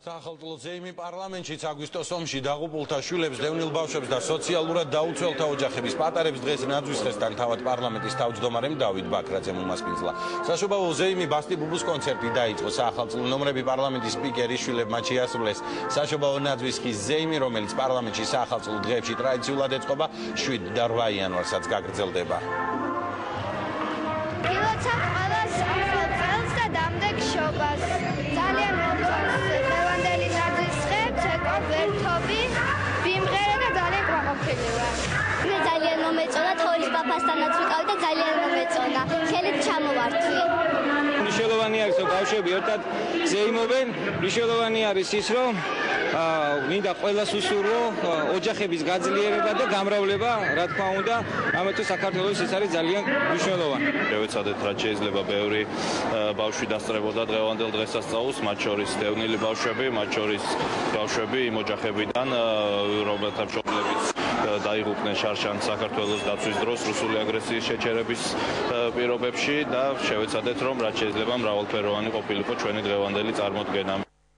Სახელმწიფო ზეიმი პარლამენტშიც აგვისტოს ომში დაღუპულთა შვილებს, დევნილ ბავშვებს და სოციალურად დაუცველთა ოჯახების პატარებს დღეს ნაძვის ხესთან თავად პარლამენტის თავმჯდომარემ დავით ბაქრაძემ უმასპინძლა. Საშობაო ზეიმი ბასტი ბუბუს კონცერტი დაიწყო. სახელმწიფო ნომრები პარლამენტის სპიკერის შვილებმა შეასრულეს. საშობაო ნაძვის ხის ზეიმი, რომელიც პარლამენტში სახელმწიფო დღეებში ტრადიციულად ეწყობა 7 და 8 იანვარსაც გაგრძელდება. ძალიან მომეწონა თორის პაპასთანაც ვიყავი და ძალიან მომეწონა. ხელით ჩამოვართვი. მნიშვნელოვანი არის რომ ბავშვები ერთად ზეიმობენ. მნიშვნელოვანი არის ის რომ მინდა ყველას უსურვო ოჯახების გაძლიერება და გამრავლება, რა თქმა უნდა, ამიტომ საქართველოს ეს არის ძალიან მნიშვნელოვანი. შევეცადეთ რაც შეიძლება ბევრი ბავშვი დასწრებოდა დღევანდელ დღესასწაულს, მათ შორის დევნილი ბავშვები, მათ შორის ბავშვები იმ ოჯახებიდან, რომელთა მშობლებიც დაიღუპნენ შარშან საქართველოს დაცვის დროს რუსული აგრესიის შეჩერების პირობებში და შევეცადეთ რომ რაც შეიძლება მრავალფეროვანი ყოფილიყო ჩვენი დღევანდელი წარმოდგენა.